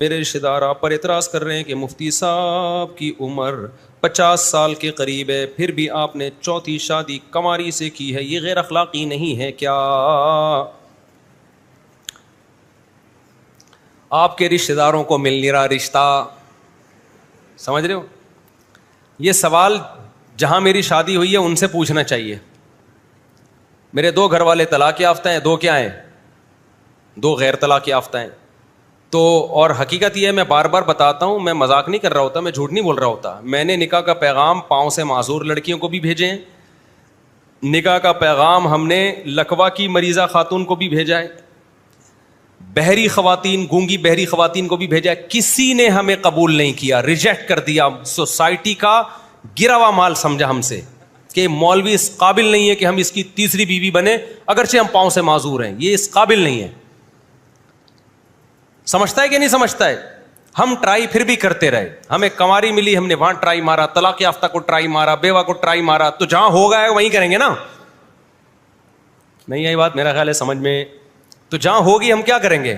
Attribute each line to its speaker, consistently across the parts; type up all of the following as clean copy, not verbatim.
Speaker 1: میرے رشتے دار آپ پر اعتراض کر رہے ہیں کہ مفتی صاحب کی عمر 50 سال کے قریب ہے، پھر بھی آپ نے چوتھی شادی کنواری سے کی ہے، یہ غیر اخلاقی نہیں ہے کیا؟ آپ کے رشتے داروں کو مل نہیں رہا رشتہ، سمجھ رہے ہو؟ یہ سوال جہاں میری شادی ہوئی ہے ان سے پوچھنا چاہیے۔ میرے 2 گھر والے طلاق یافتہ ہیں، 2 کیا ہیں؟ 2 غیر طلاق یافتہ ہیں۔ تو اور حقیقت یہ ہے، میں بار بار بتاتا ہوں، میں مذاق نہیں کر رہا ہوتا، میں جھوٹ نہیں بول رہا ہوتا۔ میں نے نکاح کا پیغام پاؤں سے معذور لڑکیوں کو بھی بھیجے ہیں، نکاح کا پیغام ہم نے لکوا کی مریضہ خاتون کو بھی بھیجا ہے، بہری خواتین، گونگی بہری خواتین کو بھی بھیجا ہے، کسی نے ہمیں قبول نہیں کیا، ریجیکٹ کر دیا۔ سوسائٹی کا گرا ہوا مال سمجھا ہم سے کہ مولوی اس قابل نہیں ہے کہ ہم اس کی تیسری بیوی بنے، اگرچہ ہم پاؤں سے معذور ہیں، یہ اس قابل نہیں ہے۔ سمجھتا ہے کہ نہیں سمجھتا ہے؟ ہم ٹرائی پھر بھی کرتے رہے، ہمیں کنواری ملی، ہم نے وہاں ٹرائی مارا، طلاق یافتہ کو ٹرائی مارا، بیوہ کو ٹرائی مارا، تو جہاں ہوگا وہیں کریں گے نا؟ نہیں آئی بات میرا خیال ہے سمجھ میں؟ تو جہاں ہوگی ہم کیا کریں گے؟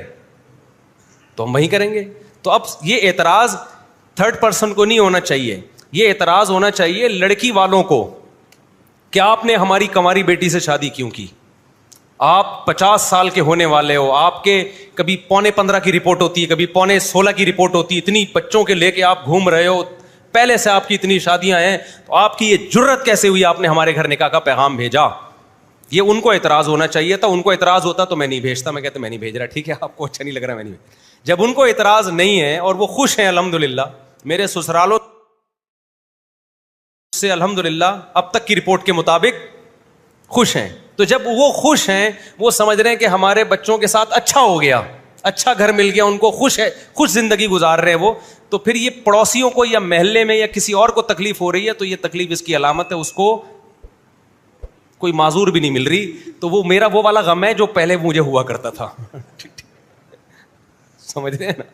Speaker 1: تو ہم وہیں کریں گے۔ تو اب یہ اعتراض تھرڈ پرسن کو نہیں ہونا چاہیے، یہ اعتراض ہونا چاہیے لڑکی والوں کو کہ آپ نے ہماری کنواری بیٹی سے شادی کیوں کی؟ آپ 50 سال کے ہونے والے ہو، آپ کے کبھی 15.25 کی رپورٹ ہوتی ہے، کبھی 15.16 کی رپورٹ ہوتی ہے، اتنی بچوں کے لے کے آپ گھوم رہے ہو، پہلے سے آپ کی اتنی شادیاں ہیں، تو آپ کی یہ جرت کیسے ہوئی آپ نے ہمارے گھر نکاح کا پیغام بھیجا؟ یہ ان کو اعتراض ہونا چاہیے تھا۔ ان کو اعتراض ہوتا تو میں نہیں بھیجتا، میں کہتا میں نہیں بھیج رہا، ٹھیک ہے آپ کو اچھا نہیں لگ رہا میں نہیں بھیج۔ جب ان کو اعتراض نہیں ہے اور وہ خوش ہیں الحمدللہ، میرے سسرالوں سے الحمدللہ اب تک کی رپورٹ کے مطابق خوش ہیں، تو جب وہ خوش ہیں، وہ سمجھ رہے ہیں کہ ہمارے بچوں کے ساتھ اچھا ہو گیا، اچھا گھر مل گیا، ان کو خوش ہے، خوش زندگی گزار رہے ہیں وہ، تو پھر یہ پڑوسیوں کو یا محلے میں یا کسی اور کو تکلیف ہو رہی ہے، تو یہ تکلیف اس کی علامت ہے، اس کو کوئی معذور بھی نہیں مل رہی، تو وہ میرا وہ والا غم ہے جو پہلے مجھے ہوا کرتا تھا۔ سمجھ رہے ہیں نا؟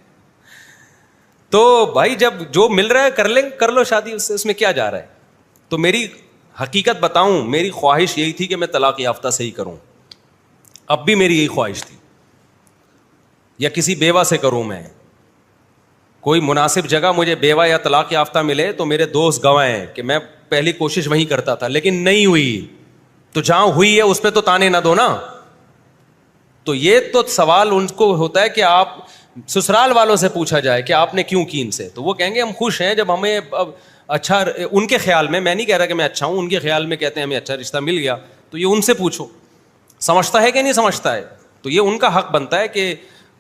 Speaker 1: تو بھائی جب جو مل رہا ہے کر لیں، کر لو شادی، اس میں کیا جا رہا ہے؟ تو میری حقیقت بتاؤں، میری خواہش یہی تھی کہ میں طلاق یافتہ سے ہی کروں، اب بھی میری یہی خواہش تھی، یا کسی بیوہ سے کروں میں، کوئی مناسب جگہ مجھے بیوہ یا طلاق یافتہ ملے تو میرے دوست گواہ ہیں کہ میں پہلی کوشش وہیں کرتا تھا، لیکن نہیں ہوئی، تو جہاں ہوئی ہے اس پہ تو تانے نہ دو نا۔ تو یہ تو سوال ان کو ہوتا ہے کہ آپ سسرال والوں سے پوچھا جائے کہ آپ نے کیوں کی ان سے، تو وہ کہیں گے ہم خوش ہیں، جب ہمیں اچھا، ان کے خیال میں نہیں کہہ رہا کہ میں اچھا ہوں، ان کے خیال میں کہتے ہیں ہمیں اچھا رشتہ مل گیا، تو یہ ان سے پوچھو سمجھتا ہے کہ نہیں سمجھتا ہے؟ تو یہ ان کا حق بنتا ہے کہ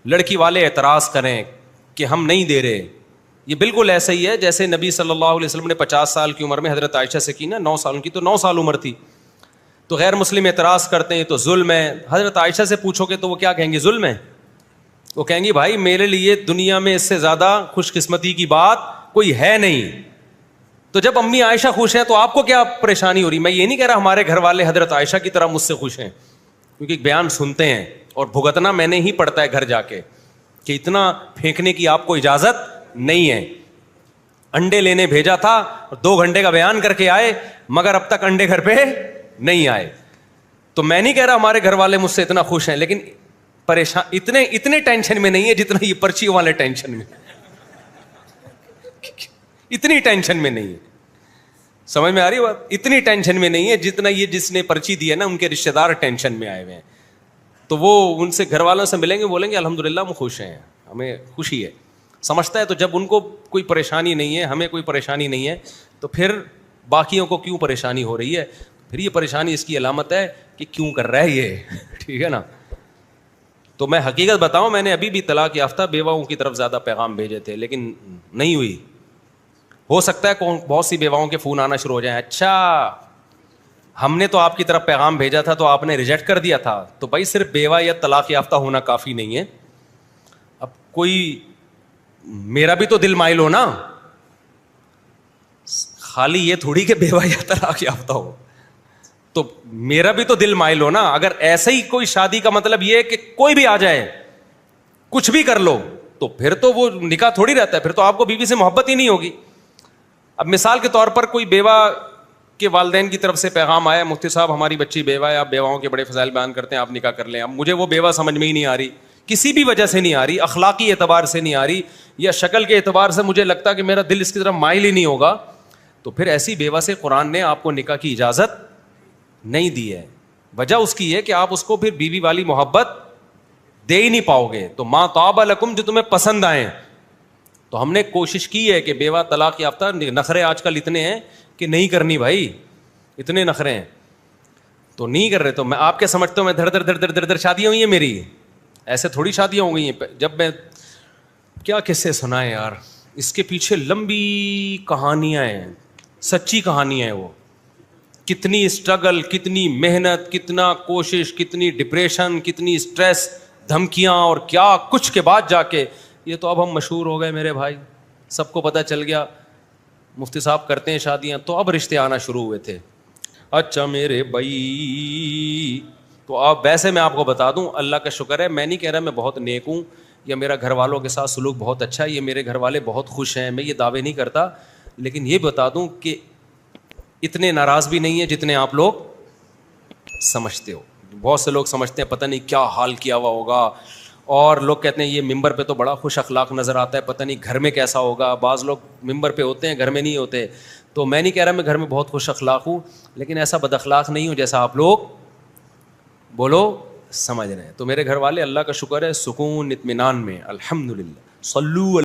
Speaker 1: لڑکی والے اعتراض کریں کہ ہم نہیں دے رہے۔ یہ بالکل ایسا ہی ہے جیسے نبی صلی اللہ علیہ وسلم نے 50 سال کی عمر میں حضرت عائشہ سے کی نا، 9 سال کی، تو 9 سال عمر تھی، تو غیر مسلم اعتراض کرتے ہیں تو ظلم ہے۔ حضرت عائشہ سے پوچھو گے تو وہ کیا کہیں گی؟ ظلم ہے؟ وہ کہیں گی بھائی میرے لیے دنیا میں اس سے زیادہ خوش قسمتی کی بات کوئی ہے نہیں۔ تو جب امی عائشہ خوش ہیں تو آپ کو کیا پریشانی ہو رہی؟ میں یہ نہیں کہہ رہا ہمارے گھر والے حضرت عائشہ کی طرح مجھ سے خوش ہیں، کیونکہ بیان سنتے ہیں اور بھگتنا میں نے ہی پڑتا ہے گھر جا کے کہ اتنا پھینکنے کی آپ کو اجازت نہیں ہے۔ انڈے لینے بھیجا تھا، 2 گھنٹے کا بیان کر کے آئے، مگر اب تک انڈے گھر پہ نہیں آئے۔ تو میں نہیں کہہ رہا ہمارے گھر والے مجھ سے اتنا خوش ہیں، لیکن پریشان اتنے ٹینشن میں نہیں ہے جتنا یہ پرچیوں والے ٹینشن میں، اتنی ٹینشن میں نہیں ہے۔ سمجھ میں آ رہی ہے بات؟ اتنی ٹینشن میں نہیں ہے جتنا یہ جس نے پرچی دی ہے نا، ان کے رشتہ دار ٹینشن میں آئے ہوئے ہیں۔ تو وہ ان سے گھر والوں سے ملیں گے، بولیں گے الحمدللہ ہم خوش ہیں، ہمیں خوشی ہے، سمجھتا ہے۔ تو جب ان کو کوئی پریشانی نہیں ہے، ہمیں کوئی پریشانی نہیں ہے، تو پھر باقیوں کو کیوں پریشانی ہو رہی ہے؟ پھر یہ پریشانی اس کی علامت ہے کہ کیوں کر رہا ہے یہ، ٹھیک ہے نا؟ تو میں حقیقت بتاؤں، میں نے ابھی بھی طلاق یافتہ بیواؤں کی طرف زیادہ پیغام بھیجے تھے، لیکن نہیں ہوئی۔ ہو سکتا ہے بہت سی بیواؤں کے فون آنا شروع ہو جائیں، اچھا ہم نے تو آپ کی طرف پیغام بھیجا تھا تو آپ نے ریجیکٹ کر دیا تھا۔ تو بھائی صرف بیوہ یا طلاق یافتہ ہونا کافی نہیں ہے، اب کوئی میرا بھی تو دل مائل ہو نا، خالی یہ تھوڑی کہ بیوہ یا طلاق یافتہ ہو، تو میرا بھی تو دل مائل ہو نا۔ اگر ایسا ہی کوئی شادی کا مطلب یہ ہے کہ کوئی بھی آ جائے کچھ بھی کر لو، تو پھر تو وہ نکاح تھوڑی رہتا ہے، پھر تو آپ کو بیوی سے محبت ہی نہیں ہوگی۔ اب مثال کے طور پر کوئی بیوہ کے والدین کی طرف سے پیغام آیا، مفتی صاحب ہماری بچی بیوہ ہے، آپ بیواؤں کے بڑے فضائل بیان کرتے ہیں، آپ نکاح کر لیں۔ اب مجھے وہ بیوہ سمجھ میں ہی نہیں آ رہی، کسی بھی وجہ سے نہیں آ رہی, اخلاقی اعتبار سے نہیں آ رہی, یا شکل کے اعتبار سے مجھے لگتا ہے کہ میرا دل اس کی طرف مائل ہی نہیں ہوگا, تو پھر ایسی بیوہ سے قرآن نے آپ کو نکاح کی اجازت نہیں دی ہے. وجہ اس کی ہے کہ آپ اس کو پھر بیوی والی محبت دے ہی نہیں پاؤ گے. تو ما طاب لکم, جو تمہیں پسند آئیں. تو ہم نے کوشش کی ہے کہ بیوہ طلاق یافتہ, نخرے آج کل اتنے ہیں کہ نہیں کرنی بھائی, اتنے نخرے ہیں تو نہیں کر رہے. تو میں آپ کیا سمجھتا ہوں میں دھر دھر شادیاں ہوئی ہیں میری؟ ایسے تھوڑی شادیاں ہو گئی ہیں. جب میں کیا قصے سنائیں یار, اس کے پیچھے لمبی کہانیاں ہیں, سچی کہانیاں ہیں. وہ کتنی اسٹرگل, کتنی محنت, کتنا کوشش, کتنی ڈپریشن, کتنی اسٹریس, دھمکیاں اور کیا کچھ کے بعد جا کے یہ تو اب ہم مشہور ہو گئے میرے بھائی, سب کو پتہ چل گیا مفتی صاحب کرتے ہیں شادیاں, تو اب رشتے آنا شروع ہوئے تھے. اچھا میرے بھائی, تو آپ ویسے میں آپ کو بتا دوں, اللہ کا شکر ہے, میں نہیں کہہ رہا میں بہت نیک ہوں یا میرا گھر والوں کے ساتھ سلوک بہت اچھا ہے, یہ میرے گھر والے بہت خوش ہیں, میں یہ دعوے نہیں کرتا, لیکن یہ بتا دوں کہ اتنے ناراض بھی نہیں ہیں جتنے آپ لوگ سمجھتے ہو. بہت سے لوگ سمجھتے ہیں پتہ نہیں کیا حال کیا ہوا ہوگا, اور لوگ کہتے ہیں یہ ممبر پہ تو بڑا خوش اخلاق نظر آتا ہے, پتہ نہیں گھر میں کیسا ہوگا. بعض لوگ ممبر پہ ہوتے ہیں, گھر میں نہیں ہوتے. تو میں نہیں کہہ رہا میں گھر میں بہت خوش اخلاق ہوں, لیکن ایسا بد اخلاق نہیں ہوں جیسا آپ لوگ بولو سمجھ رہے ہیں. تو میرے گھر والے اللہ کا شکر ہے سکون اطمینان میں, الحمدللہ. صلو